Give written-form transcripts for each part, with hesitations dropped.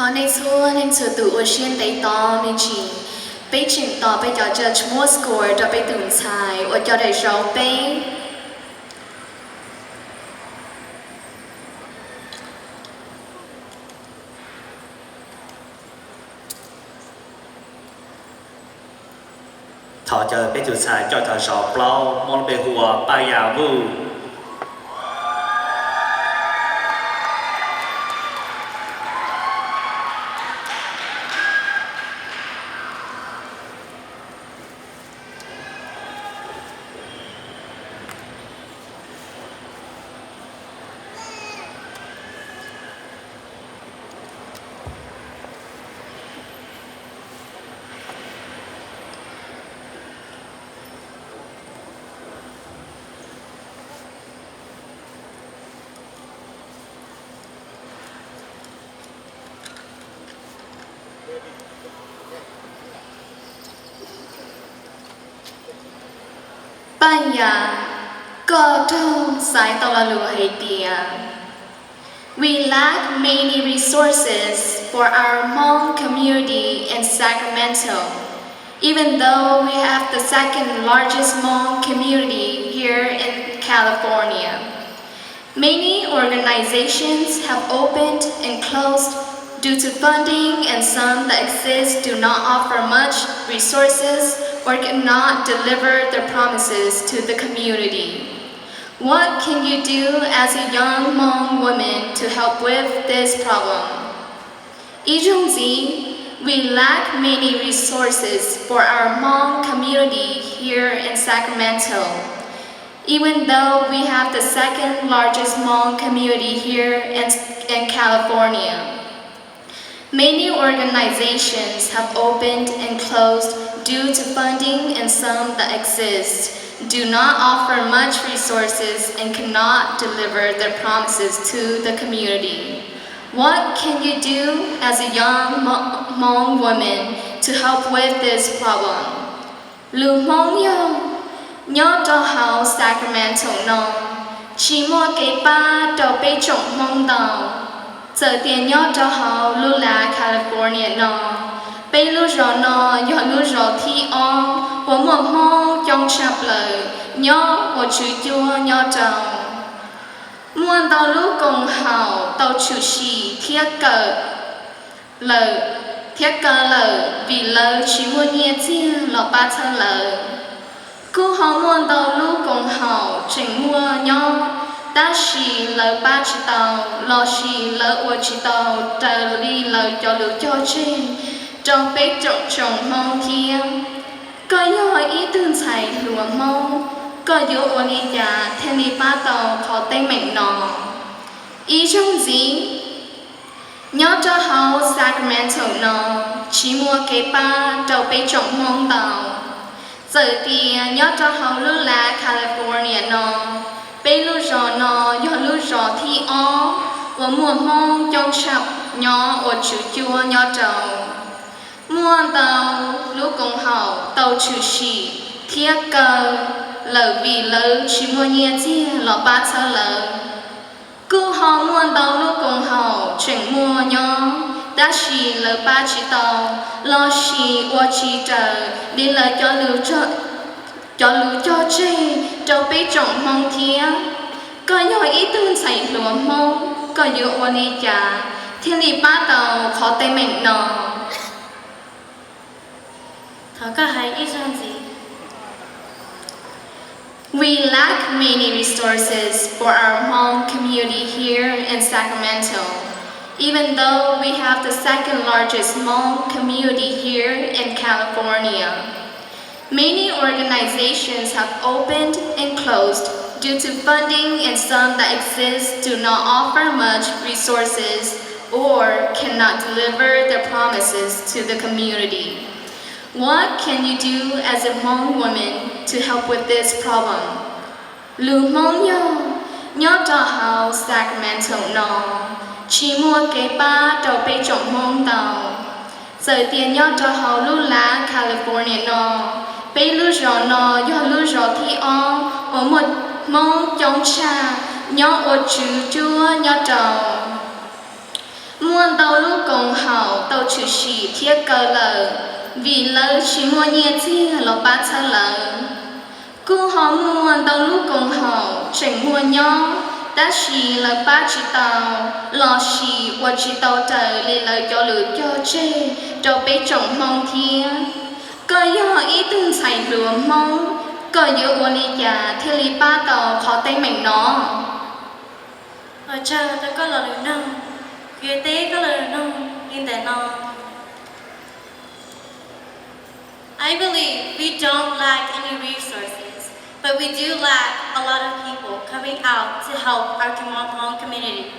họ nên xua nên sửa tụ ở xuyên tây to mình chỉ bây chỉnh tỏ bây giờ judge more score cho bây tưởng xài ở cho đầy rau bây thọ chờ bây giờ xài cho thọ sọ plau mong bề hùa ba già vu bây giờ có trong sai tao là lừa hay tia. We lack many resources for our Hmong community in Sacramento, even though we have the second largest Hmong community here in California. Many organizations have opened and closed due to funding, and some that exist do not offer much resources or cannot deliver their promises to the community. What can you do as a young Hmong woman to help with this problem? We lack many resources for our Hmong community here in Sacramento, even though we have the second largest Hmong community here in California. Many organizations have opened and closed due to funding, and some that exist do not offer much resources and cannot deliver their promises to the community. What can you do as a young Hmong woman to help with this problem? Lu Hmong yo, nhớ cho hậu Sacramento no, chỉ mua cái ba đầu bê trộn Hmong đầu. Giờ tiền nhớ cho họ lưu là California nó bây lưu rõ nó do lưu rõ thi on của một mong trong chập lời nhớ của chú chua nhớ trầu muôn tàu lưu cùng hậu tàu chủ sĩ thiết cờ lời vì lời chỉ muốn nhẹ chia lọ ba thân lời cứ họ muôn tàu lưu cùng hậu chỉnh mua nhau ta chỉ lời ba chỉ tàu lo chỉ lời uo chỉ tàu trời đi lời cho lưu cho trên trong bếp trồng mong thiên có nhỏ ý tương xài lúa mong có yếu uo đi già thêm đi ba tàu khó tay mệnh nọ ý trong gì nhớ cho hậu Sacramento nọ chỉ mua cái ba trong bếp trồng mong tàu giờ thì nhớ cho hậu lưu là California nọ bây lưu rõ nó do lưu rõ thi ó của mùa mong trong chập nhỏ ở chữ chua nhỏ trầu mua tàu lưu công hậu tàu chữ sĩ thiết cơ lời vì lời chỉ mua nhẹ chia lọ ba sao lời cứ họ mua tàu lưu công hậu chuyển mua nhỏ đã chỉ lời ba chỉ tàu lo chỉ qua chỉ trời đi lời cho lưu cho chơi cho bé trồng mong thía có nhỏ ý tương xảy lúa mong có yếu ôn đi chả thiên lý ba tàu khó tay mình nọ thở cả hai ý rằng gì. We lack many resources for our Hmong community here in Sacramento, even though we have the second largest Hmong community here in California. Many organizations have opened and closed due to funding, and some that exist do not offer much resources or cannot deliver their promises to the community. What can you do as a Hmong woman to help with this problem? Lu Hmong yo, nhớ cho hậu Sacramento no, chỉ mua cái ba đầu bê trộn Hmong tàu. Giờ tiền nhớ cho hậu lưu lá California no, bây lưu rõ nó do lưu rõ thi on ở một mong trong trà nhớ ở chữ chua nhớ trầu muôn tàu lưu cùng hậu tàu chủ sĩ thiết cơ lờ vì lỡ chỉ mua nhẹ chi là bán xa lờ cứ họ mua tàu lúc cùng họ chỉnh mua nhau đã chỉ là ba chỉ tàu lo chỉ qua chỉ tàu trời lên lời cho lửa cho chê cho bé trồng mong thiên có do ý tưởng xài lửa mong có do ô lì già theo lì ba tàu khó tay mình nó ở chờ ta có lời nông kia tế có lời nông in tại nó I believe we don't lack any resources, but we do lack a lot of people coming out to help our Hmong community.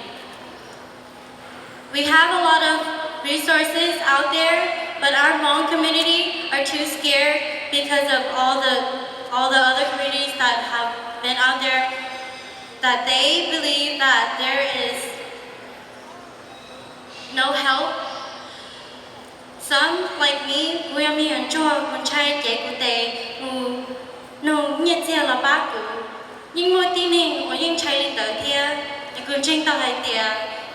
We have a lot of resources out there, but our Hmong community are too scared because of all the other communities that have been out there, that they believe that there is no help. Some, like me, we are me and Joe, when try to get who no nhiệt chia là bác của nhưng mỗi tí này ở những trai lên tới kia thì cứ tranh tàu hay tiệt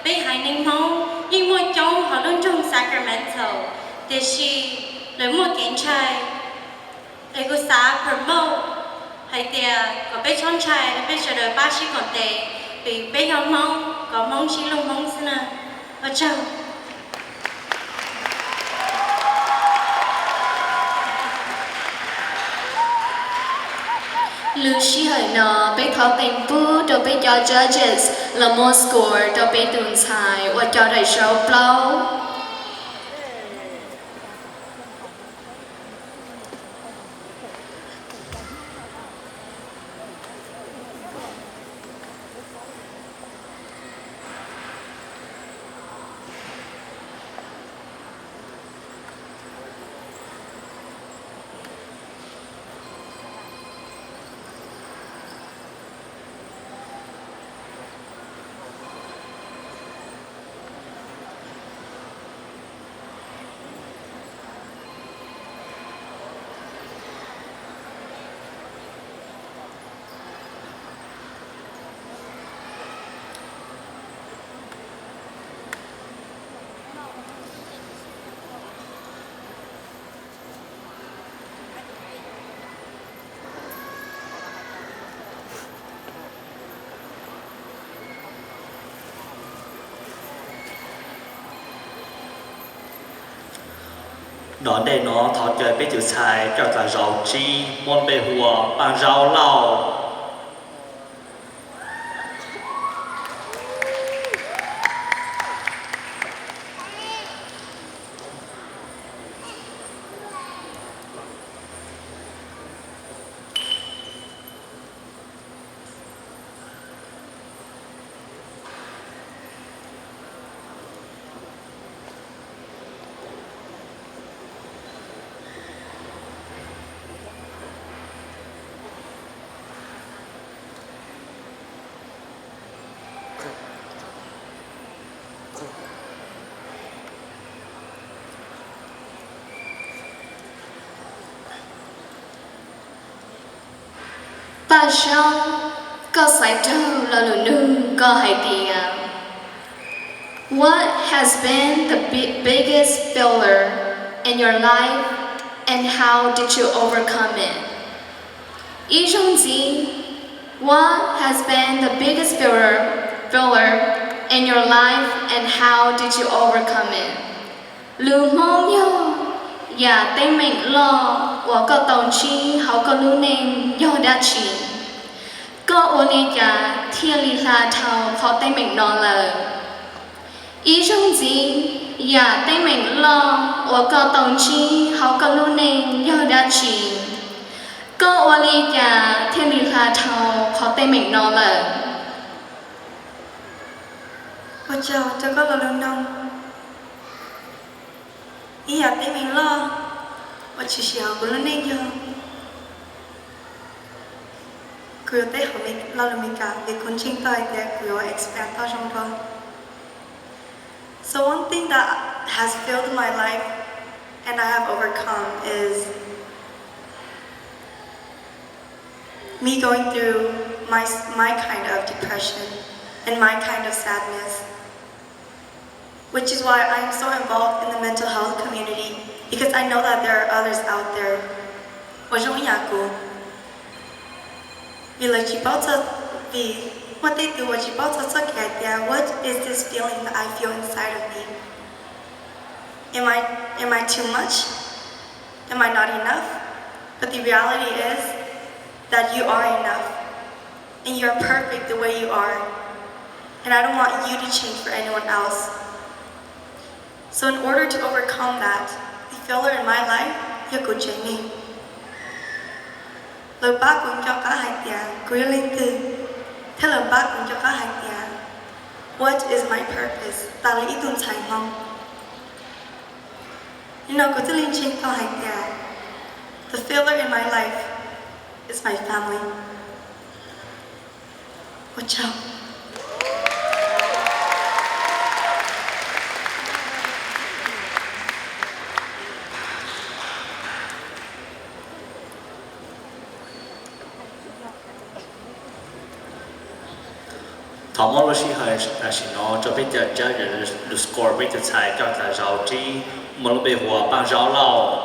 bây hai ninh mong nhưng mỗi trong họ luôn trong Sacramento thì she lấy một cái trai để cứ xá promote hay tiệt có bây trong trai bây giờ đời bác sĩ còn tệ vì bây giờ mong có mong chỉ luôn mong xin à ở trong lưu sĩ hỏi nó bé khó tình bố đồ bé cho judges là một score đồ bé tường xài và cho đại sâu plau นอนได้เนาะถอดเกิดไปจุดชายเจ้าจะเราจีมอนไปหัวปางเราเล่า Bà sao có sai trâu là lửa nương có hay tiền. What has been the biggest failure in your life and how did you overcome it? Ý trong gì? What has been the biggest failure in your life and how did you overcome it? Lưu mong nhau. Dạ tên mình lo và có tổng chi họ có lưu nên do đã chỉ có ô lý giả thiên lý là thảo họ tên mình nó là ý trong gì dạ tên mình lo và có tổng chi họ có lưu nên do đã chỉ có ô lý giả thiên lý là thảo họ tên mình nó là ôi chào cho có là lần đông ý à tên mình lo và chỉ xíu của nó nên cho cứ tới họ mình lo là mình cả vì con chính tôi thì cứ expand to trong đó. So one thing that has filled my life and I have overcome is me going through my kind of depression and my kind of sadness. which is why I'm so involved in the mental health community, because I know that there are others out there. 我容易过，vì lời chỉ bảo cho vì what they do, what chỉ bảo cho tất cả there. What is this feeling that I feel inside of me? Am I too much? Am I not enough? But the reality is that you are enough, and you are perfect the way you are. And I don't want you to change for anyone else. So in order to overcome that, the failure in my life, you could change me. Lời bác cũng cho cả hai tiếng, quý linh tư. Thế lời bác cũng cho cả hai tiếng. What is my purpose? Ta là ý tưởng chạy mong. You know, có thể linh chinh cả hai tiếng. The failure in my life is my family. Watch out. Thọ mong là sĩ hơi là sĩ nó cho biết giờ chơi được score biết được sai cho là giàu trí một lúc bị hòa bằng giàu lâu